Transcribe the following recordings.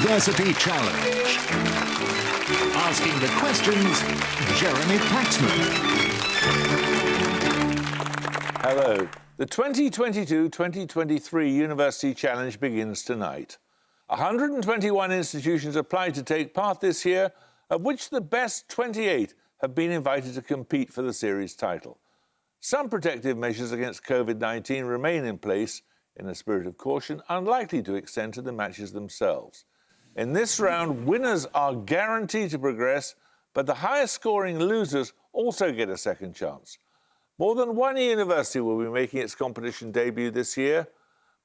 University Challenge. Asking the questions, Jeremy Paxman. Hello. The 2022-2023 University Challenge begins tonight. 121 institutions applied to take part this year, of which the best 28 have been invited to compete for the series title. Some protective measures against COVID-19 remain in place, in a spirit of caution, unlikely to extend to the matches themselves. In this round, winners are guaranteed to progress, but the highest scoring losers also get a second chance. More than one university will be making its competition debut this year,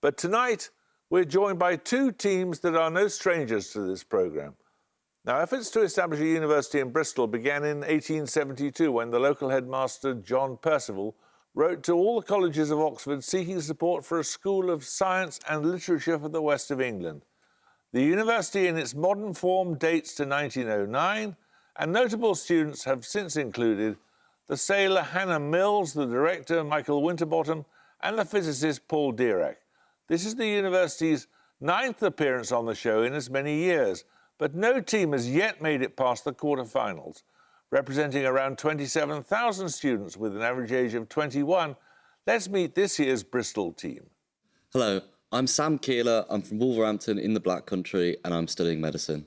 but tonight we're joined by two teams that are no strangers to this programme. Now, efforts to establish a university in Bristol began in 1872 when the local headmaster, John Percival, wrote to all the colleges of Oxford seeking support for a school of science and literature for the west of England. The university in its modern form dates to 1909, and notable students have since included the sailor Hannah Mills, the director Michael Winterbottom, and the physicist Paul Dirac. This is the university's 9th appearance on the show in as many years, but no team has yet made it past the quarter-finals. Representing around 27,000 students with an average age of 21, let's meet this year's Bristol team. Hello, I'm Sam Keeler. I'm from Wolverhampton in the Black Country and I'm studying medicine.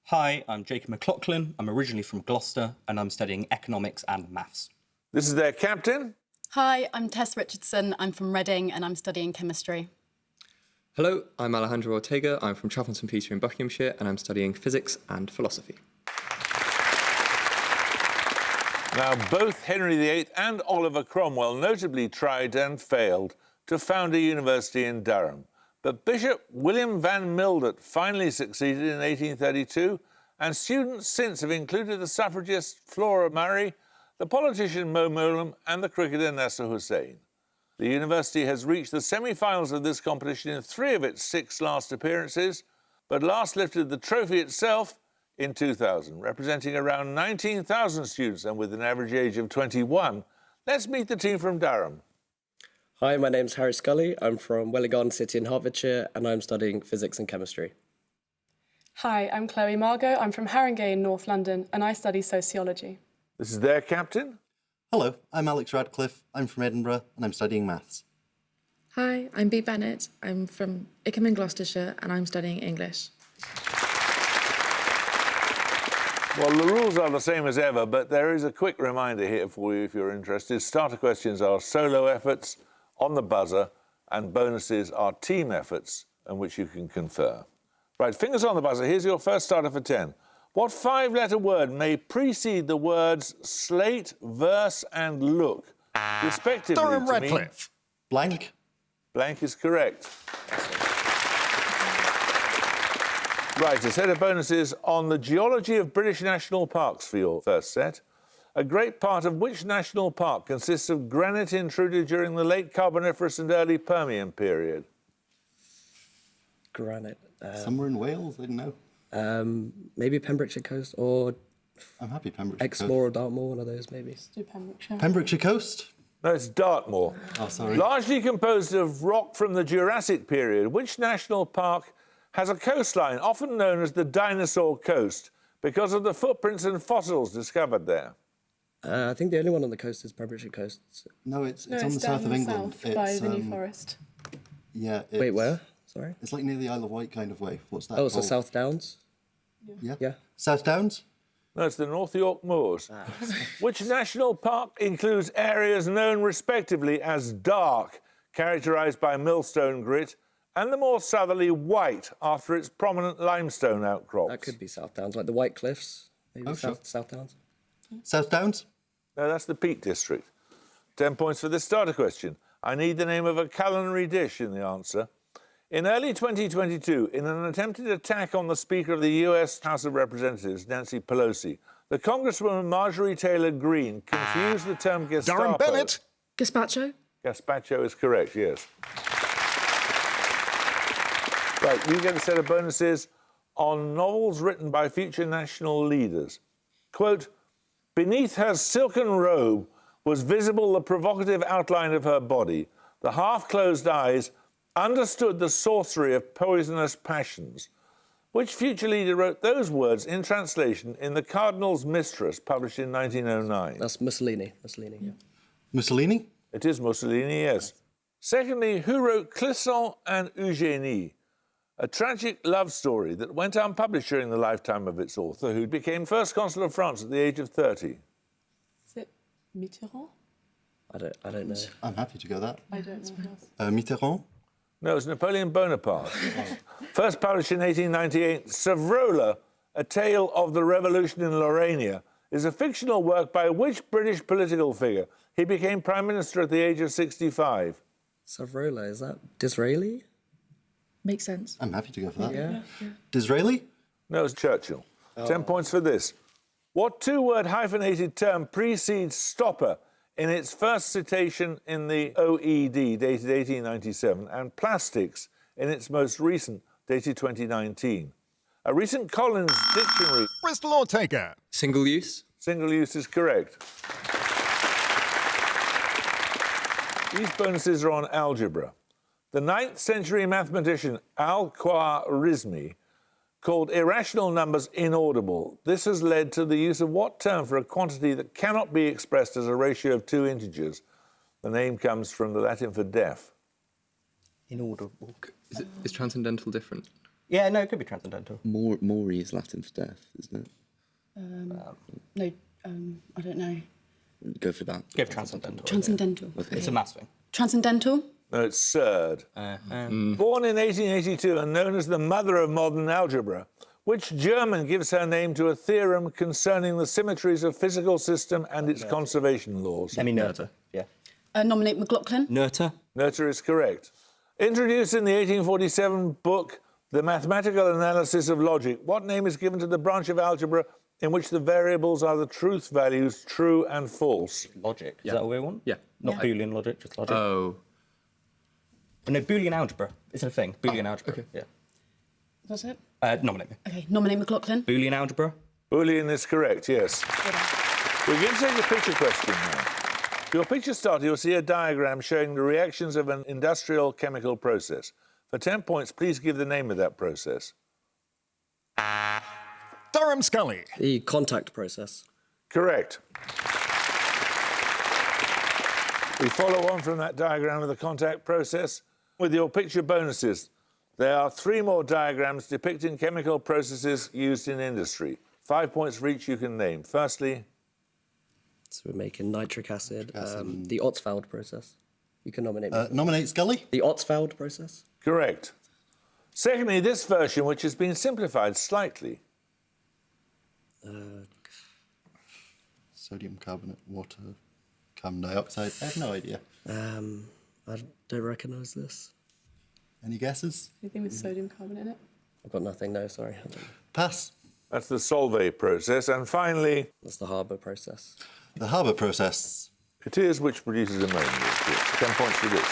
Hi, I'm Jacob McLaughlin. I'm originally from Gloucester and I'm studying economics and maths. This is their captain. Hi, I'm Tess Richardson. I'm from Reading and I'm studying chemistry. Hello, I'm Alejandro Ortega. I'm from Chatham St Peter in Buckinghamshire and I'm studying physics and philosophy. Now, both Henry VIII and Oliver Cromwell notably tried and failed to found a university in Durham. But Bishop William van Mildert finally succeeded in 1832, and students since have included the suffragist Flora Murray, the politician Mo Mowlam, and the cricketer Nasser Hussain. The university has reached the semi-finals of this competition in 3 of its 6 last appearances, but last lifted the trophy itself in 2000, representing around 19,000 students and with an average age of 21. Let's meet the team from Durham. Hi, my name's Harry Scully. I'm from Wellingarden City in Hertfordshire and I'm studying physics and chemistry. Hi, I'm Chloe Margot. I'm from Haringey in North London and I study sociology. This is their captain. Hello, I'm Alex Radcliffe. I'm from Edinburgh and I'm studying maths. Hi, I'm Bea Bennett. I'm from Ickham in Gloucestershire and I'm studying English. Well, the rules are the same as ever, but there is a quick reminder here for you if you're interested. Starter questions are solo efforts on the buzzer, and bonuses are team efforts in which you can confer. Right, fingers on the buzzer. Here's your first starter for 10. What 5-letter word may precede the words slate, verse, and look, respectively? Durham Radcliffe. Blank. Blank is correct. Right, a set of bonuses on the geology of British national parks for your first set. A great part of which national park consists of granite intruded during the late Carboniferous and early Permian period? Granite. Somewhere in Wales, I don't know. Maybe Pembrokeshire Coast or I'm happy Pembrokeshire Exmoor or Dartmoor, one of those maybe. Do Pembrokeshire. Pembrokeshire Coast? No, it's Dartmoor. Oh, sorry. Largely composed of rock from the Jurassic period, which national park has a coastline often known as the Dinosaur Coast because of the footprints and fossils discovered there? I think the only one on the coast is Pembrokeshire Coast. No, it's No, on the south of England. South by the New Forest. Yeah. Wait, where? Sorry? It's like near the Isle of Wight kind of way. What's that Oh, called? so South Downs? Yeah. Yeah. South Downs? No, it's the North York Moors. Which national park includes areas known respectively as dark, characterised by millstone grit, and the more southerly white after its prominent limestone outcrops? That could be South Downs, like the White Cliffs. Maybe Oh, sure. South Downs. South Downs? No, that's the Peak District. 10 points for this starter question. I need the name of a culinary dish in the answer. In early 2022, in an attempted attack on the Speaker of the US House of Representatives, Nancy Pelosi, the Congresswoman Marjorie Taylor Greene confused the term Gestapo. Durham Bennett. Gazpacho? Gazpacho is correct, yes. Right, you get a set of bonuses on novels written by future national leaders. Quote, beneath her silken robe was visible the provocative outline of her body. The half-closed eyes understood the sorcery of poisonous passions. Which future leader wrote those words in translation in The Cardinal's Mistress, published in 1909? That's Mussolini. Yeah. Mussolini? It is Mussolini, yes. Secondly, who wrote Clisson and Eugénie, a tragic love story that went unpublished during the lifetime of its author, who became first consul of France at the age of 30? Is it Mitterrand? I don't know. I'm happy to go that. I don't know. Mitterrand? No, it's Napoleon Bonaparte. First published in 1898, Savrola, A Tale of the Revolution in Laurania, is a fictional work by which British political figure? He became Prime Minister at the age of 65. Savrola, is that Disraeli? Makes sense. I'm happy to go for that. Yeah. Disraeli? No, it's Churchill. 10 points for this. What two-word hyphenated term precedes stopper in its first citation in the OED, dated 1897, and plastics in its most recent, dated 2019? A recent Collins dictionary. Bristol Ortega. Single use? Single use is correct. These bonuses are on algebra. The 9th century mathematician Al-Khwarizmi called irrational numbers inaudible. This has led to the use of what term for a quantity that cannot be expressed as a ratio of two integers? The name comes from the Latin for deaf. Inaudible. Is transcendental different? Yeah, no, it could be transcendental. Mori is Latin for death, isn't it? No, I don't know. Go for that. Give transcendental. Transcendental. It's a maths thing. Transcendental? No, it's surd. Born in 1882 and known as the mother of modern algebra, which German gives her name to a theorem concerning the symmetries of physical system and its conservation laws? Emmy Noether. Yeah. Nominate McLaughlin? Noether. Noether is correct. Introduced in the 1847 book The Mathematical Analysis of Logic, what name is given to the branch of algebra in which the variables are the truth values, true and false? Logic. Is that what we want? Yeah. Not Boolean logic, just logic. Oh. No, Boolean algebra. Is it a thing? Boolean algebra. okay. Yeah. That's it? Nominate me. Okay, nominate McLaughlin? Boolean algebra. Boolean is correct, yes. We're going to take a picture question now. For your picture starter, you'll see a diagram showing the reactions of an industrial chemical process. For 10 points, please give the name of that process. Durham Scully. The contact process. Correct. We follow on from that diagram of the contact process with your picture bonuses. There are 3 more diagrams depicting chemical processes used in industry. 5 points for each you can name. Firstly, So we're making nitric acid. The Otzfeld process. You can nominate me. Nominate Scully? The Otzfeld process. correct. Secondly, this version, which has been simplified slightly. Sodium carbonate, water, carbon dioxide. I have no idea. I don't recognise this. Any guesses? Anything with sodium carbonate in it? I've got nothing, no, sorry. Pass. That's the Solvay process. And finally, That's the Harbour process. The Harbour process. it is which produces ammonia. Of course. 10 points for this.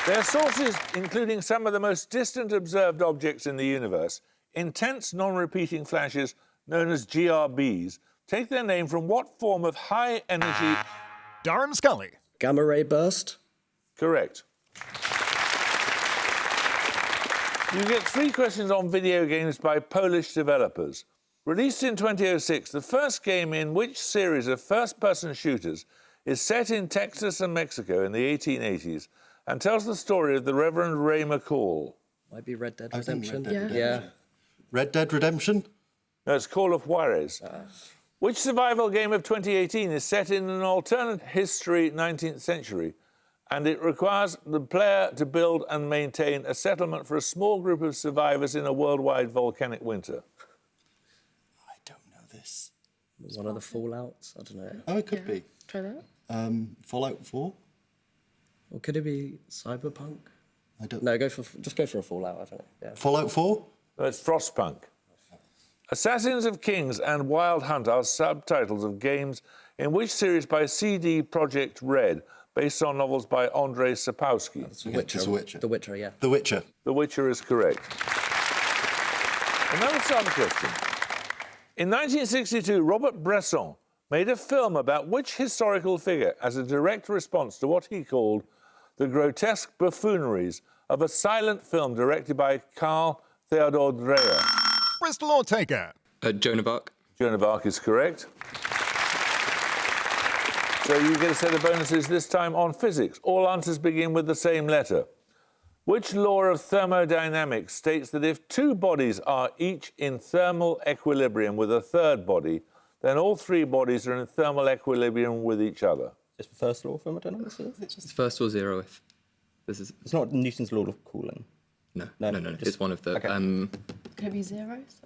Their sources, including some of the most distant observed objects in the universe, intense non-repeating flashes known as GRBs, take their name from what form of high-energy... Durham Scully. Gamma ray burst. Correct. You get 3 questions on video games by Polish developers. Released in 2006, the first game in which series of first-person shooters is set in Texas and Mexico in the 1880s and tells the story of the Reverend Ray McCall. Might be Red Dead I think Redemption. Red Dead Yeah. Redemption. Red Dead Redemption? No, it's Call of Juarez. Which survival game of 2018 is set in an alternate history 19th century, and it requires the player to build and maintain a settlement for a small group of survivors in a worldwide volcanic winter? I don't know this. One of the Fallouts. I don't know. Oh, it could be. Try that. Fallout 4? Or could it be Cyberpunk? I don't No, just go for a Fallout. I don't know. Yeah. Fallout 4? No, it's Frostpunk. Assassins of Kings and Wild Hunt are subtitles of games in which series by CD Projekt Red, based on novels by Andrzej Sapkowski. The Witcher. The Witcher, yeah. The Witcher. The Witcher is correct. Another sub question. In 1962, Robert Bresson made a film about which historical figure as a direct response to what he called the grotesque buffooneries of a silent film directed by Carl Theodor Dreyer. Bristol or Taker? Joan of Arc. Joan of Arc is correct. So you get a set of bonuses this time on physics. All answers begin with the same letter. Which law of thermodynamics states that if two bodies are each in thermal equilibrium with a third body, then all three bodies are in thermal equilibrium with each other? It's the first law of thermodynamics, is it? It's first or zeroth. This is It's not Newton's law of cooling. no. just- It's one of the. okay. Can it be zeros?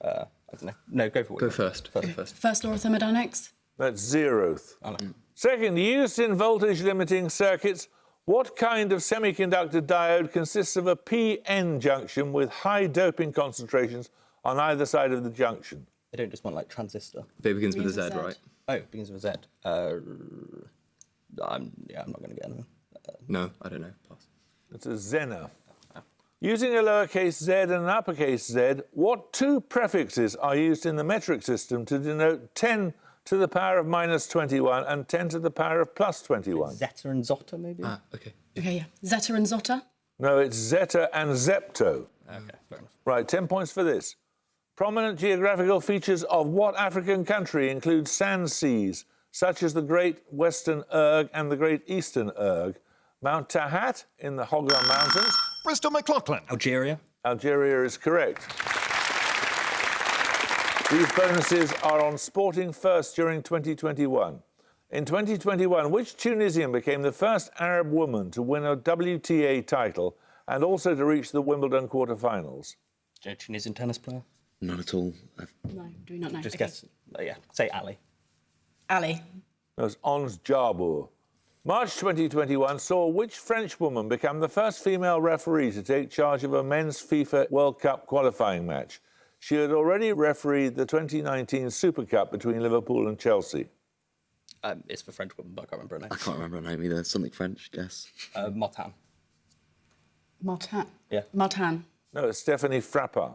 I don't know. No, go for it. Go first. First. First law of thermodynamics? That's zeroth. Oh, no. Second, used in voltage limiting circuits, what kind of semiconductor diode consists of a PN junction with high doping concentrations on either side of the junction? They don't just want like transistor. It begins with a Begins with Z, Z. right? Oh, it begins with a Z. I'm not going to get anything. No, I don't know. Pass. It's a Zener. Using a lowercase z and an uppercase z, what two prefixes are used in the metric system to denote 10 to the power of minus 21 and 10 to the power of plus 21? Zeta and Zota, maybe? Ah, okay. Okay, yeah. Zeta and Zota? No, it's zeta and zepto. Okay, fair enough. Right, 10 points for this. Prominent geographical features of what African country include sand seas, such as the Great Western Erg and the Great Eastern Erg? Mount Tahat in the Hoggar Mountains. Bristol McLaughlin. Algeria? Algeria is correct. These bonuses are on Sporting First during 2021. In 2021, which Tunisian became the first Arab woman to win a WTA title and also to reach the Wimbledon quarterfinals? Tunisian tennis player? None at all. No, do we not know? Just Okay. guess. Yeah, say Ali. Ali. That was Ons Jabeur. March 2021 saw which French woman become the first female referee to take charge of a men's FIFA World Cup qualifying match. She had already refereed the 2019 Super Cup between Liverpool and Chelsea. It's for French woman, but I can't remember her I name. can't remember her name either. Something French, guess. Martin. Martin. Yeah. Martin. No, it's Stephanie Frappart.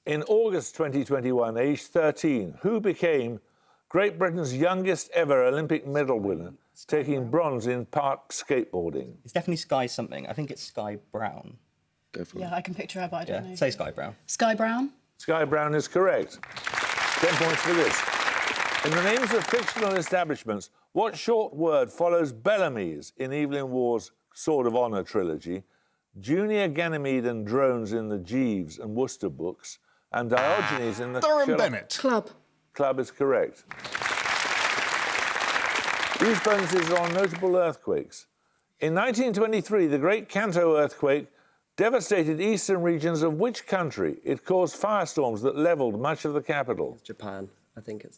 In August 2021, aged 13, who became Great Britain's youngest ever Olympic medal winner, taking bronze in park skateboarding? It's definitely Sky something. I think it's Sky Brown. Go for Yeah, it. I can picture her, but I don't know. Say Sky Brown. Sky Brown? Sky Brown is correct. 10 points for this. In the names of fictional establishments, what short word follows Bellamy's in Evelyn Waugh's Sword of Honour trilogy, Junior Ganymede and Drones in the Jeeves and Worcester books, and Diogenes in the Durham Sherlock Bennett. Club. Club is correct. These bonuses are on notable earthquakes. In 1923, the Great Kanto earthquake devastated eastern regions of which country? It caused firestorms that levelled much of the capital. Japan. I think so.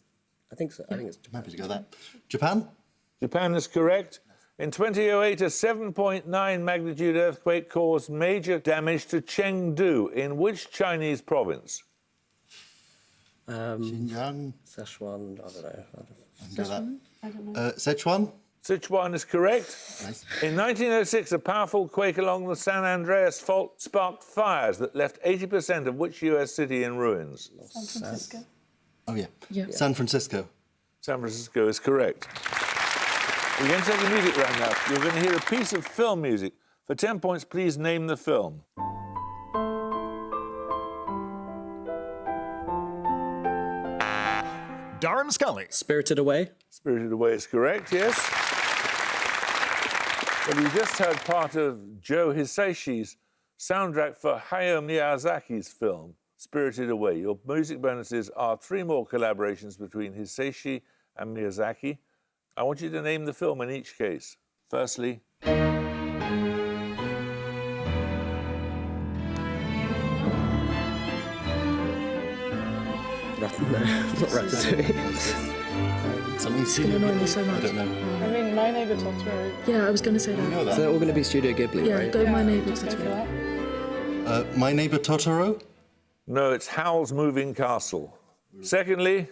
I think it's Japan. Happy to go there. Japan? Japan is correct. In 2008, a 7.9 magnitude earthquake caused major damage to Chengdu in which Chinese province? Xinjiang? Szechuan. I don't know. I can go that. I don't know. Sichuan? Sichuan is correct. Nice. In 1906, a powerful quake along the San Andreas Fault sparked fires that left 80% of which US city in ruins? San Francisco? Oh, yeah. Yeah. San Francisco. San Francisco is correct. We're going to take a music round now. You're going to hear a piece of film music. For 10 points, please name the film. Durham Scully. Spirited Away. Spirited Away is correct, yes. Well, you just heard part of Joe Hisaishi's soundtrack for Hayao Miyazaki's film, Spirited Away. Your music bonuses are 3 more collaborations between Hisaishi and Miyazaki. I want you to name the film in each case. Firstly, No, not Ratatouille. Something It's going to annoy me so much. I don't know. I mean, My Neighbour Totoro. Yeah, I was going to say I know that. So that. they're all going to be Studio Ghibli, Yeah, right? go My Neighbour Just go for Totoro. that. My Neighbour Totoro? no, it's Howl's Moving Castle. Secondly,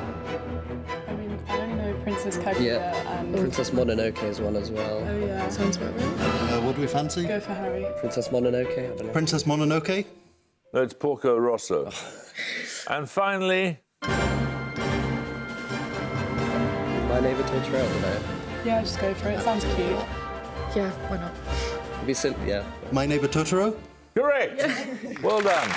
I mean, I only know Princess Kaguya Yeah. and... Princess Mononoke is one as well. Oh, yeah. Sounds about right. What do we fancy? Go for Harry. Princess Mononoke, I don't know. Princess Mononoke? no, it's Porco Rosso. And finally, My Neighbour Totoro, I don't know. Yeah, just go for it. Sounds cute. Yeah, why not? It'd be simple, yeah. My Neighbor Totoro? Correct. Well done.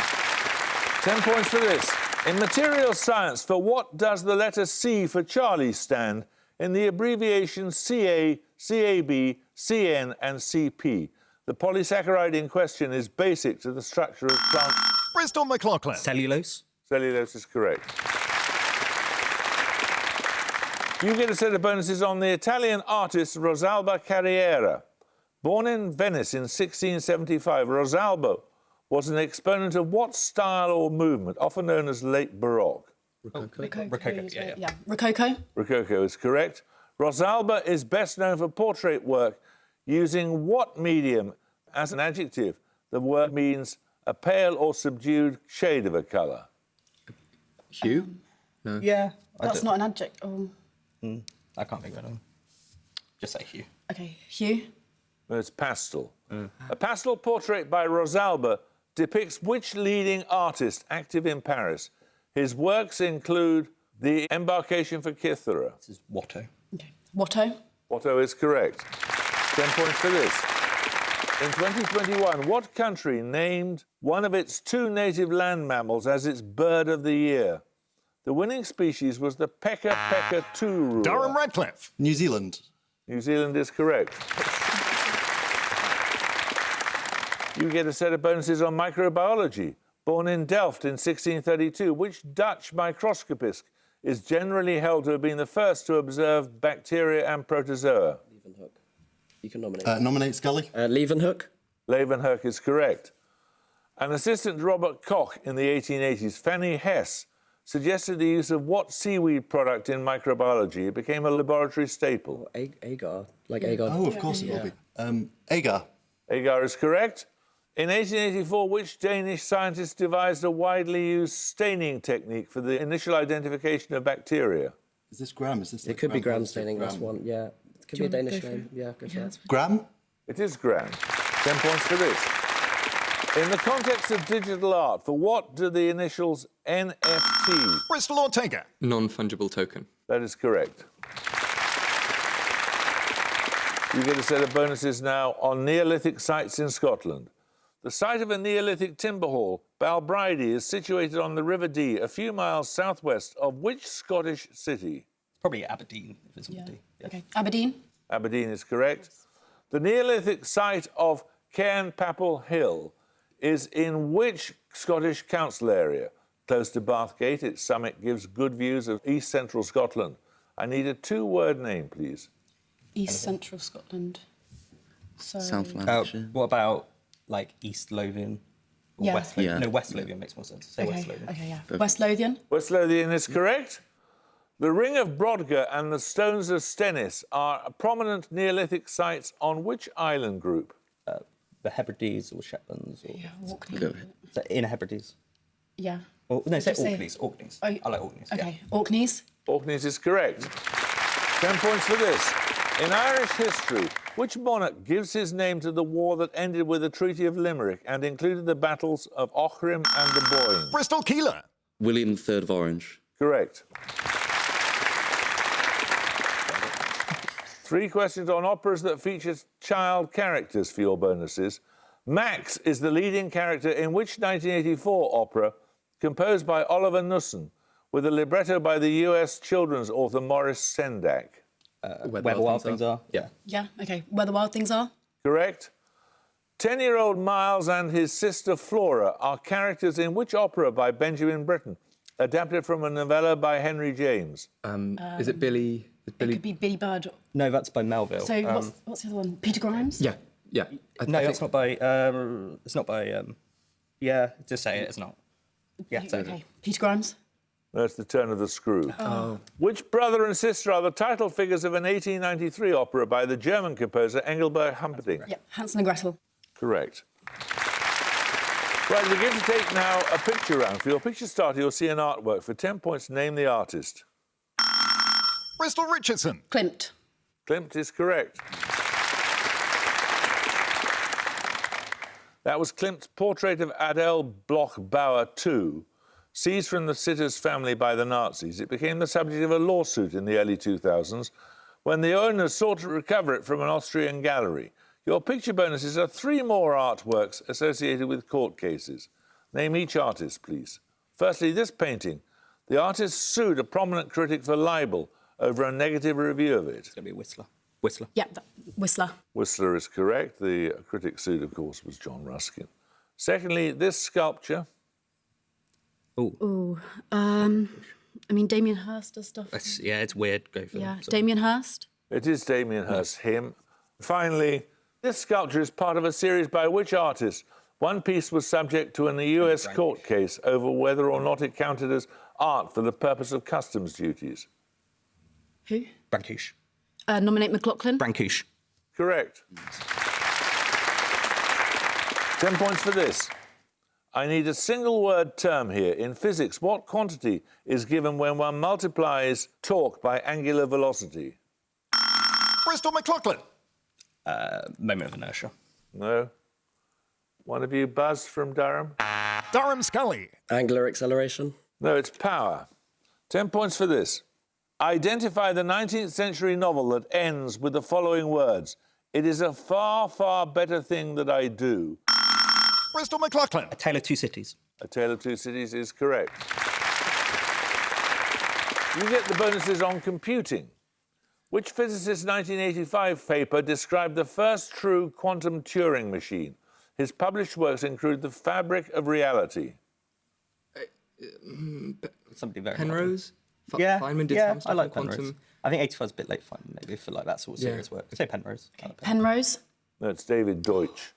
10 points for this. In materials science, for what does the letter C for Charlie stand in the abbreviations CA, CAB, CN and CP? The polysaccharide in question is basic to the structure of plant. Bristol McLaughlin. Cellulose. Cellulose is correct. You get a set of bonuses on the Italian artist Rosalba Carriera. Born in Venice in 1675, Rosalba was an exponent of what style or movement, often known as late Baroque? Rococo, yeah. Rococo. Rococo is correct. Rosalba is best known for portrait work using what medium as an adjective? The word means a pale or subdued shade of a colour. Hugh? No. Yeah. That's not an adjective. Oh. I can't think of it. Just say hue. Okay, hue. No, it's pastel. A pastel portrait by Rosalba depicts which leading artist active in Paris? His works include The Embarkation for Cythera. This is Watteau. Okay. Watteau. Watteau is correct. 10 points for this. In 2021, what country named one of its 2 native land mammals as its bird of the year? The winning species was the Peka Peka Turua. Durham Radcliffe. New Zealand. New Zealand is correct. You get a set of bonuses on microbiology. Born in Delft in 1632, which Dutch microscopist is generally held to have been the first to observe bacteria and protozoa? Leeuwenhoek. You can nominate. Nominate Scully. Leeuwenhoek. Leeuwenhoek is correct. An assistant to Robert Koch in the 1880s, Fanny Hess, suggested the use of what seaweed product in microbiology? It became a laboratory staple. Agar. Like agar. Oh, of course it will be. Agar. Agar is correct. In 1884, which Danish scientist devised a widely used staining technique for the initial identification of bacteria? Is this Graham? Is this? It could be Graham staining, that's one. Yeah. It could be a you want to Danish go for name. it? Yeah, go for it. Graham? It is Graham. 10 points for this. In the context of digital art, for what do the initials NFT? Bristol Ortega. Non-fungible token. That is correct. You get a set of bonuses now on Neolithic sites in Scotland. The site of a Neolithic timber hall, Balbride, is situated on the River Dee, a few miles southwest of which Scottish city? Probably Aberdeen, if it's on the D. Yeah. Okay. Aberdeen. Aberdeen is correct. The Neolithic site of Cairn Papel Hill is in which Scottish council area? Close to Bathgate, its summit gives good views of east central Scotland. I need a 2-word name, please. East Central Scotland. So. South Lancashire. What about like East Lothian? Or Yeah. West Lothian? Yeah. No, West Lothian makes more sense. Say Okay. West Lothian. Okay. Yeah. West Lothian. West Lothian is correct. The Ring of Brodgar and the Stones of Stennis are prominent Neolithic sites on which island group? The Hebrides or Shetlands or Yeah. Orkney. Go ahead. is that Inner Hebrides? Yeah. Or, no, say Just say- Orkneys. Orkneys. Oh, I like Orkneys. Okay. Orkneys. Orkneys is correct. 10 points for this. In Irish history, which monarch gives his name to the war that ended with the Treaty of Limerick and included the battles of Aughrim and the Boyne? Bristol Keeler. William III of Orange. Correct. 3 questions on operas that feature child characters for your bonuses. Max is the leading character in which 1984 opera composed by Oliver Knussen with a libretto by the US children's author Maurice Sendak? Where the wild things are. Yeah. Yeah. Okay. Where the wild things are. Correct. 10-year-old Miles and his sister Flora are characters in which opera by Benjamin Britten, adapted from a novella by Henry James? Is it Billy? It could be Billy Bird. No, that's by Melville. So what's the other one? Peter Grimes. Yeah. Yeah. No, that's not by. It's not by. Yeah, just say it. It's not. Yeah. Say it. Okay. Peter Grimes. No, it's The Turn of the Screw. Oh. Which brother and sister are the title figures of an 1893 opera by the German composer Engelbert Humperdinck? Yeah. Hansel and Gretel. Correct. Right, we get to take now a picture round. For your picture starter, you'll see an artwork. For 10 points, name the artist. Bristol Richardson. Klimt. Klimt is correct. That was Klimt's portrait of Adele Bloch-Bauer II, seized from the sitter's family by the Nazis. It became the subject of a lawsuit in the early 2000s when the owners sought to recover it from an Austrian gallery. Your picture bonuses are 3 more artworks associated with court cases. Name each artist, please. Firstly, this painting. The artist sued a prominent critic for libel over a negative review of it. It's going to be Whistler. Whistler. Yeah, Whistler. Whistler is correct. The critic sued, of course, was John Ruskin. Secondly, this sculpture. Ooh, I mean, Damien Hirst does stuff. It's weird. Go for Yeah, it. Damien Hirst. It is Damien Hirst, him. Finally, this sculpture is part of a series by which artist? One piece was subject to an US court case over whether or not it counted as art for the purpose of customs duties. Who? Brancusi. Nominate McLaughlin. Brancusi. Correct. 10 points for this. I need a single word term here. In physics, what quantity is given when one multiplies torque by angular velocity? Bristol McLaughlin. Moment of inertia. No. One of you buzzed from Durham? Durham Scully. Angular acceleration. No, it's power. 10 points for this. Identify the 19th century novel that ends with the following words. It is a far, far better thing that I do. Bristol McLaughlin. A Tale of Two Cities. A Tale of Two Cities is correct. You get the bonuses on computing. Which physicist's 1985 paper described the first true quantum Turing machine? His published works include The Fabric of Reality. Somebody very Penrose? Yeah, Feynman did yeah, some stuff I like on Penrose. quantum. I think 85 is a bit late Feynman, maybe, for like that sort of serious work. I'd say Penrose. I like Penrose. No, it's David Deutsch.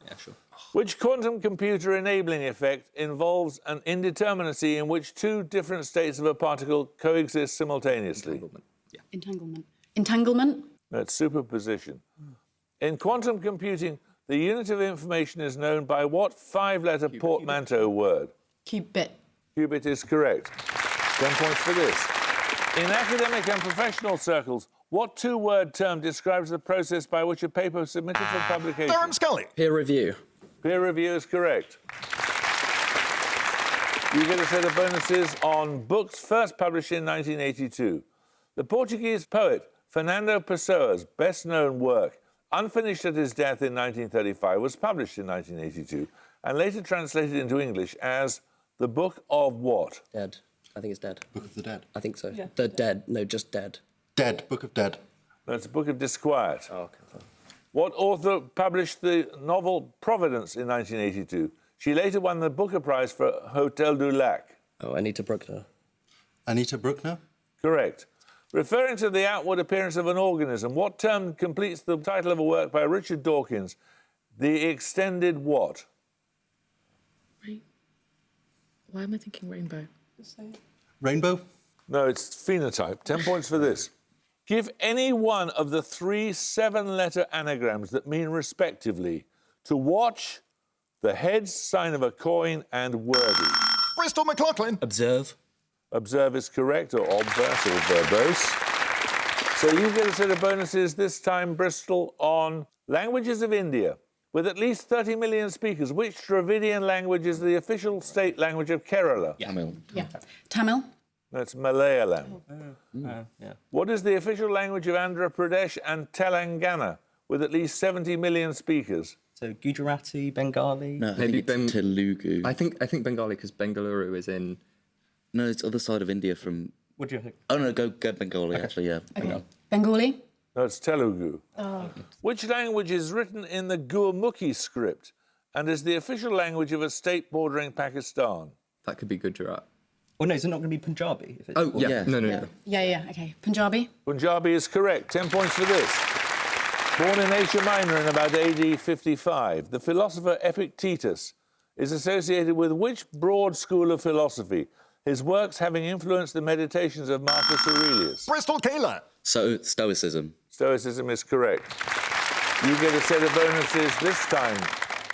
Yeah, sure. Which quantum computer enabling effect involves an indeterminacy in which 2 different states of a particle coexist simultaneously? Entanglement. Yeah. Entanglement. Entanglement. No, it's superposition. In quantum computing, the unit of information is known by what 5-letter portmanteau word? Qubit. Qubit is correct. 10 points for this. In academic and professional circles, what 2-word term describes the process by which a paper is submitted for publication? Durham Scully. Peer review. Peer review is correct. You get a set of bonuses on books first published in 1982. The Portuguese poet Fernando Pessoa's best-known work, unfinished at his death in 1935, was published in 1982 and later translated into English as The Book of what? Dead. I think it's dead. Book of the Dead. I think so. Yeah. The Dead. No, just Dead. Dead. Book of Dead. No, it's a Book of Disquiet. Oh, okay. Fine. What author published the novel Providence in 1982? She later won the Booker Prize for Hotel du Lac. Oh, Anita Bruckner. Anita Bruckner. Correct. Referring to the outward appearance of an organism, what term completes the title of a work by Richard Dawkins? The extended what? Right. Why am I thinking rainbow? Rainbow. No, it's phenotype. 10 points for this. Give any one of the 3 7-letter anagrams that mean respectively to watch, the heads sign of a coin, and worthy. Bristol McLaughlin. Observe. Observe is correct, or obverse, or verbose. So you get a set of bonuses, this time, Bristol, on languages of India. With at least 30 million speakers, which Dravidian language is the official state language of Kerala? Tamil. Yeah. Tamil. That's Malayalam. Yeah. What is the official language of Andhra Pradesh and Telangana, with at least 70 million speakers? So Gujarati, Bengali. No, I Maybe think it's Telugu. I think Bengali because Bengaluru is in. No, it's other side of India from... What do you think? Oh, no, go Bengali, actually, yeah. Okay. Bengali. No, it's Telugu. Which language is written in the Gurmukhi script and is the official language of a state bordering Pakistan? That could be Gujarat. Well, no, is it not going to be Punjabi? If it's... Oh, yeah. yeah. No. Yeah, okay. Punjabi. Punjabi is correct. 10 points for this. Born in Asia Minor in about AD 55, the philosopher Epictetus is associated with which broad school of philosophy, his works having influenced the meditations of Marcus Aurelius? Bristol Kayla. So, Stoicism. Stoicism is correct. You get a set of bonuses this time,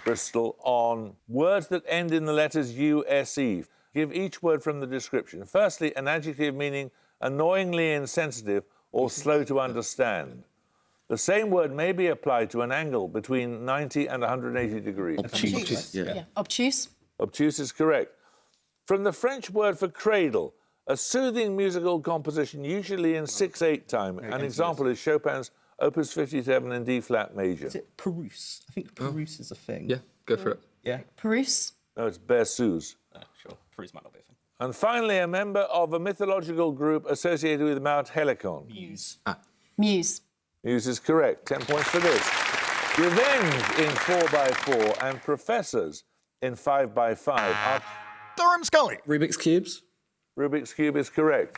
Bristol, on words that end in the letters U-S-E. Give each word from the description. Firstly, an adjective meaning annoyingly insensitive or slow to understand. The same word may be applied to an angle between 90 and 180 degrees. Obtuse. Yeah. Obtuse. Obtuse is correct. From the French word for cradle, a soothing musical composition, usually in 6/8 time. An example is Chopin's Opus 57 in D-flat major. Is it Peruse? I think Peruse is a thing. Yeah, go for it. Yeah. Peruse. No, it's Berceuse. Sure. Peruse might not be a thing. And finally, a member of a mythological group associated with Mount Helicon. Muse. Muse. Muse is correct. 10 points for this. Revenge in 4x4 and Professors in 5x5 are... Durham Scully. Rubik's Cubes. Rubik's Cube is correct.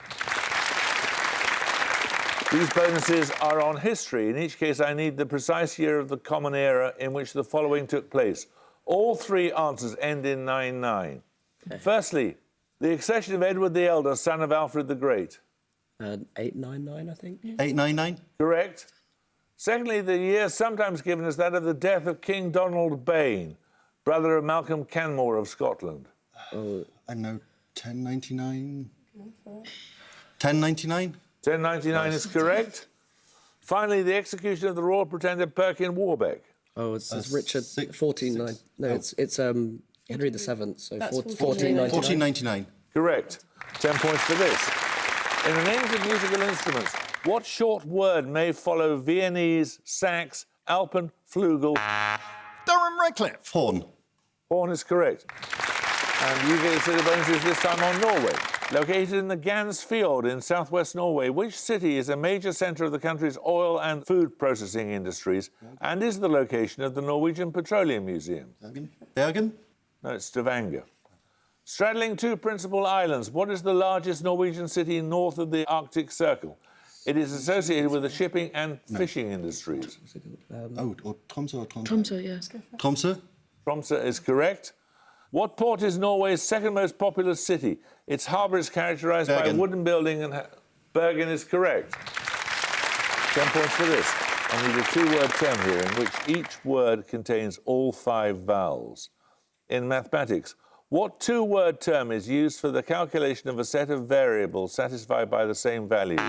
These bonuses are on history. In each case, I need the precise year of the Common Era in which the following took place. All three answers end in 99. Firstly, the accession of Edward the Elder, son of Alfred the Great. 899, I think. 899. Correct. Secondly, the year sometimes given as that of the death of King Donald Bain, brother of Malcolm Canmore of Scotland. I don't know, 1099. 1099. 1099 is correct. Finally, the execution of the royal pretender Perkin Warbeck. Oh, it's Richard 1499. No, it's Henry VII. So That's 1499. 1499. Correct. 10 points for this. In the names of musical instruments, what short word may follow Viennese, sax, Alpen, flugel? Durham Redcliffe. Horn. Horn is correct. And you get a set of bonuses this time on Norway. Located in the Gans Fjord in southwest Norway, which city is a major centre of the country's oil and food processing industries and is the location of the Norwegian Petroleum Museum? Bergen. No, it's Stavanger. Straddling two principal islands, what is the largest Norwegian city north of the Arctic Circle? It is associated with the shipping and fishing industries. Or Tromsø or Tromsø? Tromsø, yes. Tromsø. Tromsø is correct. What port is Norway's second most populous city? Its harbour is characterised by a Bergen. wooden building and... Bergen is correct. 10 points for this. I need a two-word term here in which each word contains all 5 vowels. In mathematics, what two-word term is used for the calculation of a set of variables satisfied by the same values?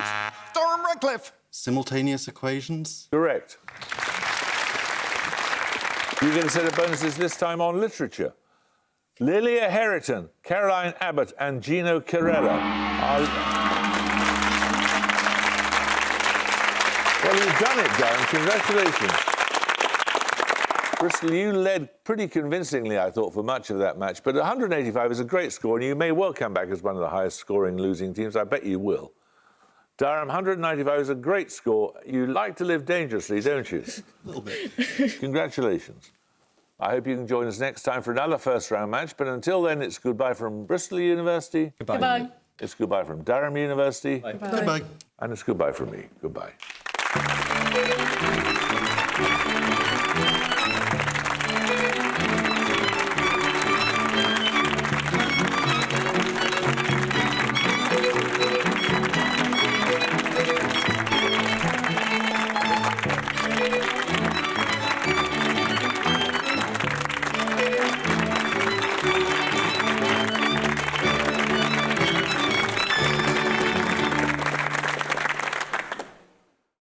Durham Redcliffe. Simultaneous equations. Correct. You get a set of bonuses this time on literature. Lilia Herriton, Caroline Abbott and Gino Carella are... Well, you've done it, Darren. Congratulations. Bristol, you led pretty convincingly, I thought, for much of that match, but 185 is a great score, and you may well come back as one of the highest-scoring losing teams. I bet you will. Durham, 195 is a great score. You like to live dangerously, don't you? A little bit. Congratulations. I hope you can join us next time for another first-round match, but until then, it's goodbye from Bristol University. Goodbye. It's goodbye from Durham University. Goodbye. And it's goodbye from me. Goodbye.